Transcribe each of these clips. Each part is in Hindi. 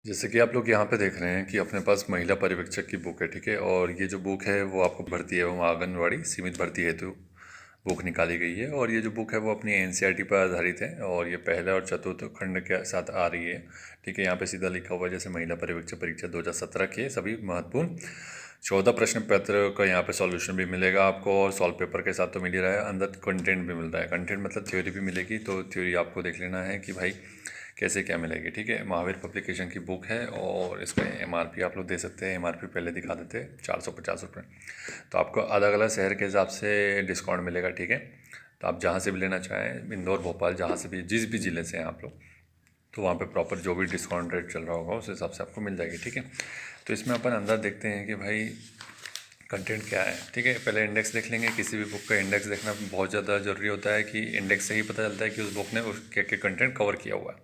जैसे कि आप लोग यहाँ पे देख रहे हैं कि अपने पास महिला पर्यवेक्षक की बुक है, ठीक है। और ये जो बुक है वो आपको भर्ती एवं आंगनवाड़ी सीमित भर्ती हेतु बुक निकाली गई है। और ये जो बुक है वो अपनी एनसीईआरटी पर आधारित है और ये पहला और चतुर्थ खंड के साथ आ रही है, ठीक है। यहाँ पे सीधा लिखा हुआ है जैसे महिला पर्यवेक्षक परीक्षा 2017 के सभी महत्वपूर्ण 14 प्रश्न पत्र का यहाँ पे सॉल्यूशन भी मिलेगा आपको, और सॉल्व पेपर के साथ तो मिल ही रहा है, अंदर कंटेंट भी मिल रहा है। कंटेंट मतलब थ्योरी भी मिलेगी, तो थ्योरी आपको देख लेना है कि भाई कैसे क्या मिलेगी, ठीक है। महावीर पब्लिकेशन की बुक है और इसका एमआरपी आप लोग दे सकते हैं। एमआरपी पहले दिखा देते हैं 450 रुपये। तो आपको अलग अलग शहर के हिसाब से डिस्काउंट मिलेगा, ठीक है। तो आप जहाँ से भी लेना चाहें, इंदौर भोपाल जहाँ से भी, जिस भी ज़िले से हैं आप लोग, तो वहाँ पे प्रॉपर जो भी डिस्काउंट रेट चल रहा होगा उस हिसाब से आपको मिल जाएगी, ठीक है। तो इसमें अपन अंदर देखते हैं कि भाई कंटेंट क्या है, ठीक है। पहले इंडेक्स देख लेंगे। किसी भी बुक का इंडेक्स देखना बहुत ज़्यादा ज़रूरी होता है कि इंडेक्स से ही पता चलता है कि उस बुक ने उस क्या क्या कंटेंट कवर किया हुआ है,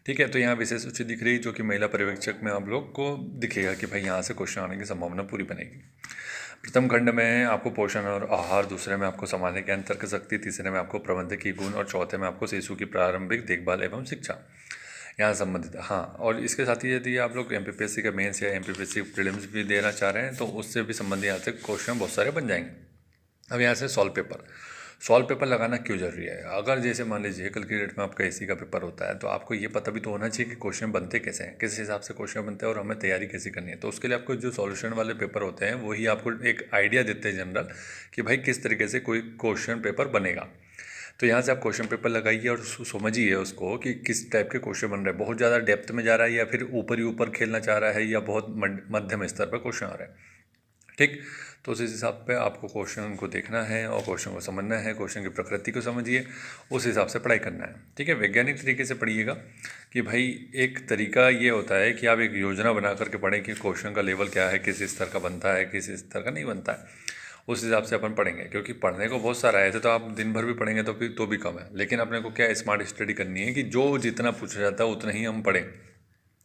ठीक है। तो यहाँ विशेष सूची दिख रही है जो कि महिला पर्यवेक्षक में आप लोग को दिखेगा कि भाई यहाँ से क्वेश्चन आने की संभावना पूरी बनेगी। प्रथम खंड में आपको पोषण और आहार, दूसरे में आपको संभालने ज्ञान तर्क शक्ति, तीसरे में आपको प्रबंधकीय गुण और चौथे में आपको शिशु की प्रारंभिक देखभाल एवं शिक्षा यहाँ संबंधित। हाँ, और इसके साथ ही यदि आप लोग एमपीपीएससी का मेंस या एमपीपीएससी प्रीलिम्स भी देना चाह रहे हैं तो उससे भी संबंधित यहाँ से क्वेश्चन बहुत सारे बन जाएंगे। अब यहाँ से सॉल्व पेपर लगाना क्यों जरूरी है? अगर जैसे मान लीजिए कल की डेट में आपका एसी का पेपर होता है तो आपको ये पता भी तो होना चाहिए कि क्वेश्चन बनते कैसे हैं, किस हिसाब से क्वेश्चन बनते हैं और हमें तैयारी कैसे करनी है। तो उसके लिए आपको जो सॉल्यूशन वाले पेपर होते हैं वही आपको एक आइडिया देते हैं जनरल कि भाई किस तरीके से कोई क्वेश्चन पेपर बनेगा। तो यहाँ से आप क्वेश्चन पेपर लगाइए और समझिए उसको कि किस टाइप के क्वेश्चन बन रहे हैं, बहुत ज़्यादा डेप्थ में जा रहा है या फिर ऊपर ही ऊपर खेलना चाह रहा है या बहुत मध्यम स्तर पर क्वेश्चन आ रहा है, ठीक। तो उस हिसाब पे आपको क्वेश्चन को देखना है और क्वेश्चन को समझना है, क्वेश्चन की प्रकृति को समझिए, उस हिसाब से पढ़ाई करना है, ठीक है। वैज्ञानिक तरीके से पढ़िएगा कि भाई एक तरीका ये होता है कि आप एक योजना बना करके पढ़ें कि क्वेश्चन का लेवल क्या है, किस स्तर का बनता है, किस स्तर का नहीं बनता है, उस हिसाब से अपन पढ़ेंगे। क्योंकि पढ़ने को बहुत सारा है, ऐसे तो आप दिन भर भी पढ़ेंगे तो फिर तो भी कम है, लेकिन अपने को क्या स्मार्ट स्टडी करनी है कि जो जितना पूछा जाता है उतना ही हम पढ़ें।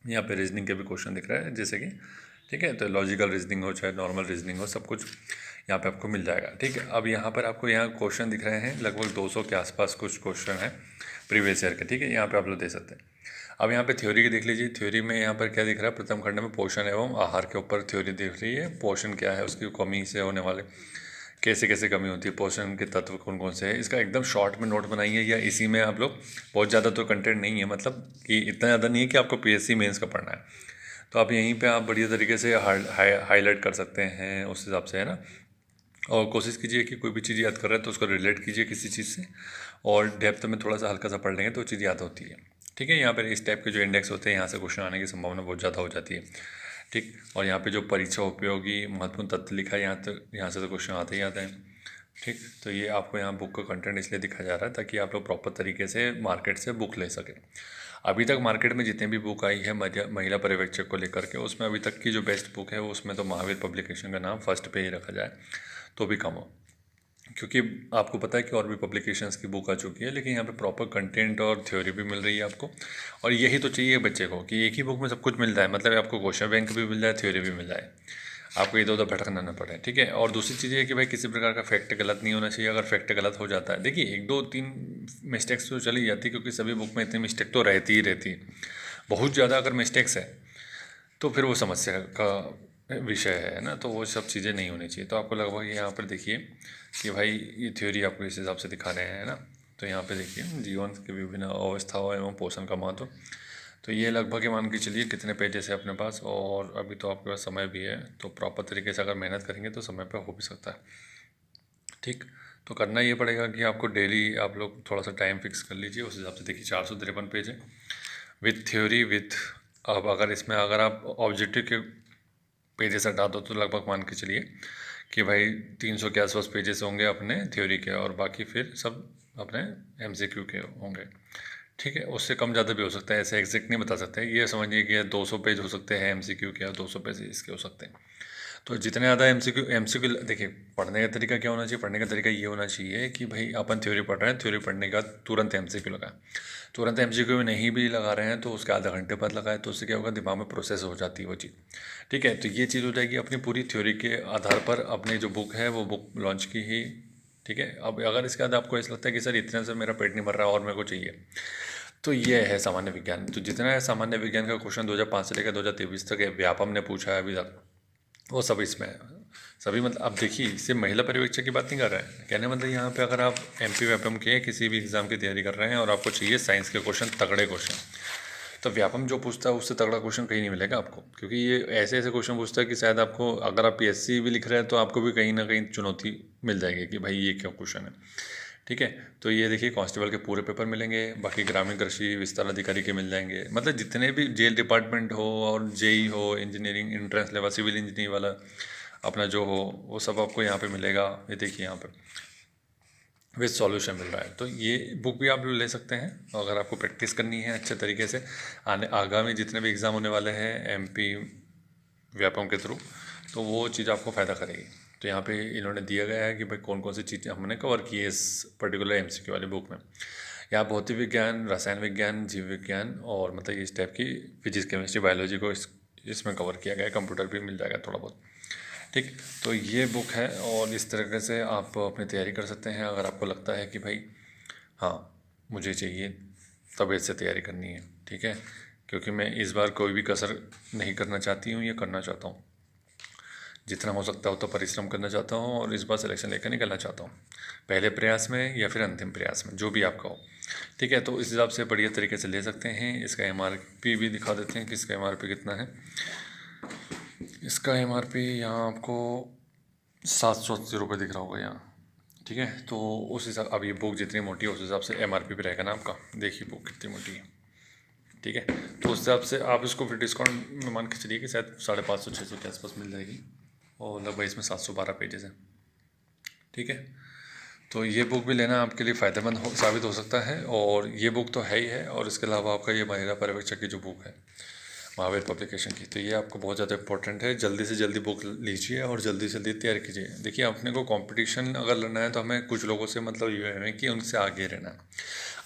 यहाँ पे रीजनिंग के भी क्वेश्चन दिख रहा है जैसे कि, ठीक है। तो लॉजिकल रीजनिंग हो चाहे नॉर्मल रीजनिंग हो, सब कुछ यहाँ पे आपको मिल जाएगा, ठीक है। अब यहाँ पर आपको यहाँ क्वेश्चन दिख रहे हैं लगभग 200 के आसपास कुछ क्वेश्चन है प्रीवियस ईयर के, ठीक है। यहाँ पे आप लोग दे सकते हैं। अब यहाँ पे थ्योरी की देख लीजिए। थ्योरी में यहाँ पर क्या दिख रहा है, प्रथम खंड में पोषण एवं आहार के ऊपर थ्योरी दिख रही है। पोषण क्या है, उसकी कमी से होने वाले कैसे कैसे कमी होती है, पोषण के तत्व कौन कौन से हैं, इसका एकदम शॉर्ट में नोट बनाइए। या इसी में आप लोग, बहुत ज़्यादा तो कंटेंट नहीं है, मतलब कि इतना ज़्यादा नहीं है कि आपको पीएससी मेंस का पढ़ना है, तो आप यहीं पे आप बढ़िया तरीके से हाईलाइट कर सकते हैं उस हिसाब से, है ना। और कोशिश कीजिए कि कोई भी चीज़ याद कर रहे हैं तो उसको रिलेट कीजिए किसी चीज़ से, और डेप्थ में थोड़ा सा हल्का सा पढ़ लेंगे तो चीज़ याद होती है, ठीक है। यहाँ पर इस टाइप के जो इंडेक्स होते हैं यहाँ से क्वेश्चन आने की संभावना बहुत ज़्यादा हो जाती है, ठीक। और यहाँ पे जो परीक्षा उपयोगी महत्वपूर्ण तथ्य लिखा है यहाँ से तो क्वेश्चन आते ही आते हैं, ठीक। तो ये आपको यहाँ बुक का कंटेंट इसलिए दिखाया जा रहा है ताकि आप लोग प्रॉपर तरीके से मार्केट से बुक ले सकें। अभी तक मार्केट में जितने भी बुक आई है महिला पर्यवेक्षक को लेकर के, उसमें अभी तक की जो बेस्ट बुक है उसमें तो महावीर पब्लिकेशन का नाम फर्स्ट पे ही रखा जाए तो भी कम हो। क्योंकि आपको पता है कि और भी पब्लिकेशंस की बुक आ चुकी है, लेकिन यहाँ पे प्रॉपर कंटेंट और थ्योरी भी मिल रही है आपको। और यही तो चाहिए बच्चे को कि एक ही बुक में सब कुछ मिल जाए, मतलब आपको क्वेश्चन बैंक भी मिल जाए, थ्योरी भी मिल जाए, आपको इधर उधर भटकना ना पड़े, ठीक है। और दूसरी चीज़ ये है कि भाई किसी प्रकार का फैक्ट गलत नहीं होना चाहिए। अगर फैक्ट गलत हो जाता है, देखिए 1 2 3 मिस्टेक्स तो चली जाती है, क्योंकि सभी बुक में इतनी मिस्टेक तो रहती ही रहती है। बहुत ज़्यादा अगर मिस्टेक्स है तो फिर वो समस्या का विषय है ना, तो वो सब चीज़ें नहीं होनी चाहिए। तो आपको लगभग यहाँ पर देखिए कि भाई ये थ्योरी आपको इस हिसाब से दिखा रहे हैं ना। तो यहाँ पे देखिए जीवन के विभिन्न अवस्थाओं एवं पोषण का महत्व। तो ये लगभग ही मान के चलिए कितने पेजेस है अपने पास, और अभी तो आपके पास समय भी है, तो प्रॉपर तरीके से अगर मेहनत करेंगे तो समय पर हो भी सकता है, ठीक। तो करना ये पड़ेगा कि आपको डेली आप लोग थोड़ा सा टाइम फिक्स कर लीजिए, उस हिसाब से देखिए 453 पेज है विथ थ्योरी विथ। अब अगर इसमें अगर आप ऑब्जेक्टिव के पेजेस हटा दो तो लगभग मान के चलिए कि भाई 300 के आसपास पेजेस होंगे अपने थ्योरी के, और बाकी फिर सब अपने एमसीक्यू के होंगे, ठीक है। उससे कम ज़्यादा भी हो सकता है, ऐसे एग्जैक्ट नहीं बता सकते। ये समझिए कि 200 पेज हो सकते हैं एमसीक्यू के, और 200 पेज इसके हो सकते हैं। तो जितने ज़्यादा एमसीक्यू देखिए, पढ़ने का तरीका क्या होना चाहिए, पढ़ने का तरीका ये होना चाहिए कि भाई अपन थ्योरी पढ़ रहे हैं, थ्योरी पढ़ने का तुरंत एमसीक्यू लगाएं। तुरंत एमसीक्यू में नहीं भी लगा रहे हैं तो उसके आधा घंटे बाद लगाए, तो उससे क्या होगा, दिमाग में प्रोसेस हो जाती है वो चीज़, ठीक है। तो ये चीज़ हो जाएगी अपनी पूरी थ्योरी के आधार पर अपनी जो बुक है वो बुक लॉन्च की ही, ठीक है। अब अगर इसके बाद आपको ऐसा लगता है कि सर इतने से मेरा पेट नहीं भर रहा और मेरे को चाहिए, तो ये है सामान्य विज्ञान। तो जितना है सामान्य विज्ञान का क्वेश्चन 2005 से लेकर 2023 तक व्यापम ने पूछा है अभी तक, वो सब इसमें है। सभी मतलब अब देखिए, सिर्फ महिला पर्यवेक्षक की बात नहीं कर रहे हैं, कहने मतलब यहाँ पे अगर आप एमपी व्यापम के किसी भी एग्ज़ाम की तैयारी कर रहे हैं और आपको चाहिए साइंस के क्वेश्चन, तगड़े क्वेश्चन, तो व्यापम जो पूछता है उससे तगड़ा क्वेश्चन कहीं नहीं मिलेगा आपको, क्योंकि ये ऐसे ऐसे क्वेश्चन पूछता है कि शायद आपको, अगर आप पीएससी भी लिख रहे हैं तो आपको भी कहीं ना कहीं चुनौती मिल जाएगी कि भाई ये क्या क्वेश्चन है। ठीक है, तो ये देखिए कांस्टेबल के पूरे पेपर मिलेंगे, बाकी ग्रामीण कृषि विस्तार अधिकारी के मिल जाएंगे, मतलब जितने भी जेल डिपार्टमेंट हो और जेई हो, engineering entrance level, civil engineering वाला अपना जो हो, वो सब आपको यहाँ पे मिलेगा। ये देखिए यहाँ पे विद सॉल्यूशन मिल रहा है। तो ये बुक भी आप ले सकते हैं अगर आपको प्रैक्टिस करनी है अच्छे तरीके से, आगामी जितने भी एग्ज़ाम होने वाले हैं एमपी व्यापम के थ्रू, तो वो चीज़ आपको फ़ायदा करेगी। तो यहाँ पे इन्होंने दिया गया है कि भाई कौन कौन सी चीज़ें हमने कवर की है इस पर्टिकुलर एमसीक्यू वाली बुक में। यहाँ भौतिक विज्ञान, रसायन विज्ञान, जीव विज्ञान और मतलब इस टाइप की फिजिक्स, केमिस्ट्री, बायोलॉजी को इसमें कवर किया गया है। कंप्यूटर भी मिल जाएगा थोड़ा बहुत। ठीक, तो ये बुक है और इस तरीके से आप अपनी तैयारी कर सकते हैं। अगर आपको लगता है कि भाई हाँ मुझे चाहिए, तबीयत से तैयारी करनी है, ठीक है, क्योंकि मैं इस बार कोई भी कसर नहीं करना चाहती हूँ, ये करना चाहता हूँ, जितना हो सकता हो तो परिश्रम करना चाहता हूँ और इस बार सिलेक्शन लेकर निकलना चाहता हूँ, पहले प्रयास में या फिर अंतिम प्रयास में, जो भी आपका हो। ठीक है, तो इस हिसाब से बढ़िया तरीके से ले सकते हैं। इसका एमआरपी भी दिखा देते हैं कि इसका एमआरपी कितना है। इसका एमआरपी यहाँ आपको 780 रुपये दिख रहा होगा यहाँ। ठीक है, तो उस हिसाब, अब ये बुक जितनी मोटी है उस हिसाब से एमआरपी भी रहेगा ना आपका। देखिए बुक कितनी मोटी है। ठीक है, तो उस हिसाब से आप इसको फिर डिस्काउंट में मान के चलिए कि शायद 550-600 के आसपास मिल जाएगी और लगभग इसमें 712 पेजेस हैं। ठीक है, तो ये बुक भी लेना आपके लिए फ़ायदेमंद साबित हो सकता है। और ये बुक तो है ही है, और इसके अलावा आपका ये महिला पर्यवेक्षक की जो बुक है महावीर पब्लिकेशन की, तो ये आपको बहुत ज़्यादा इंपॉर्टेंट है। जल्दी से जल्दी बुक लीजिए और जल्दी से जल्दी तैयार कीजिए। देखिए अपने को कंपटीशन अगर लड़ना है तो हमें कुछ लोगों से मतलब ये है कि उनसे आगे रहना है।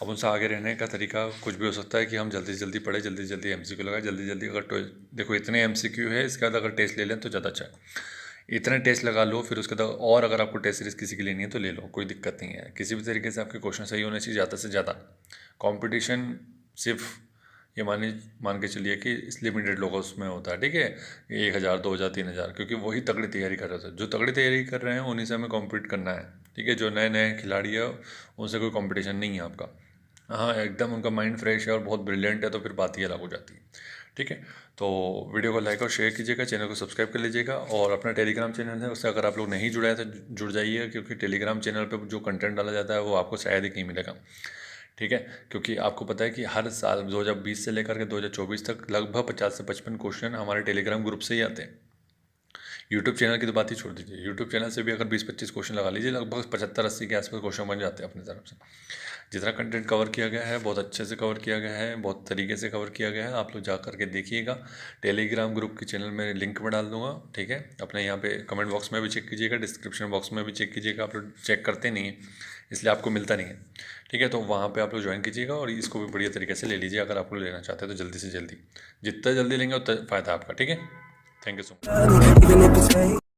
अब उनसे आगे रहने का तरीका कुछ भी हो सकता है कि हम जल्दी से जल्दी पढ़े, जल्दी से जल्दी एमसीक्यू लगाए, जल्दी जल्दी अगर देखो इतने एमसीक्यू है, इसके बाद अगर टेस्ट ले लें तो ज़्यादा अच्छा है। इतने टेस्ट लगा लो, फिर उसके बाद और अगर आपको टेस्ट सीरीज किसी की लेनी है तो ले लो, कोई दिक्कत नहीं है। किसी भी तरीके से आपके क्वेश्चन सही होने चाहिए ज़्यादा से ज़्यादा। कंपटीशन सिर्फ ये मान के चलिए कि इस लिमिटेड लोगों उसमें होता है। ठीक है, 1000, 2000, 3000, क्योंकि वही तगड़ी तैयारी कर रहे थे। जो तगड़ी तैयारी कर रहे हैं उन्हीं से हमें कॉम्पीट करना है। ठीक है, जो नए नए खिलाड़ी है उनसे कोई कंपटीशन नहीं है आपका। हाँ एकदम उनका माइंड फ्रेश है और बहुत ब्रिलियंट है तो फिर बात ही अलग हो जाती है। ठीक है, तो वीडियो को लाइक और शेयर कीजिएगा, चैनल को सब्सक्राइब कर लीजिएगा और अपना टेलीग्राम चैनल है उससे अगर आप लोग नहीं जुड़े हैं तो जुड़ जाइए, क्योंकि टेलीग्राम चैनल पे जो कंटेंट डाला जाता है वो आपको शायद ही कहीं मिलेगा। ठीक है, क्योंकि आपको पता है कि हर साल 2020 से लेकर के 2024 तक लगभग 50 से 55 क्वेश्चन हमारे टेलीग्राम ग्रुप से ही आते हैं। यूट्यूब चैनल की तो बात ही छोड़ दीजिए, यूट्यूब चैनल से भी अगर 20-25 क्वेश्चन लगा लीजिए, लगभग 75-80 के आसपास क्वेश्चन बन जाते हैं अपनी तरफ से। जितना कंटेंट कवर किया गया है बहुत अच्छे से कवर किया गया है, बहुत तरीके से कवर किया गया है। आप लोग जा करके देखिएगा, टेलीग्राम ग्रुप के चैनल में लिंक में डाल दूंगा। ठीक है, अपने यहाँ पे कमेंट बॉक्स में भी चेक कीजिएगा, डिस्क्रिप्शन बॉक्स में भी चेक कीजिएगा। आप लोग चेक करते नहीं हैं इसलिए आपको मिलता नहीं है। ठीक है, तो वहाँ पे आप लोग ज्वाइन कीजिएगा और इसको भी बढ़िया तरीके से ले लीजिए। अगर आप लोग लेना चाहते हैं तो जल्दी से जल्दी, जितना जल्दी लेंगे उतना फ़ायदा आपका। ठीक है, थैंक यू सो मच।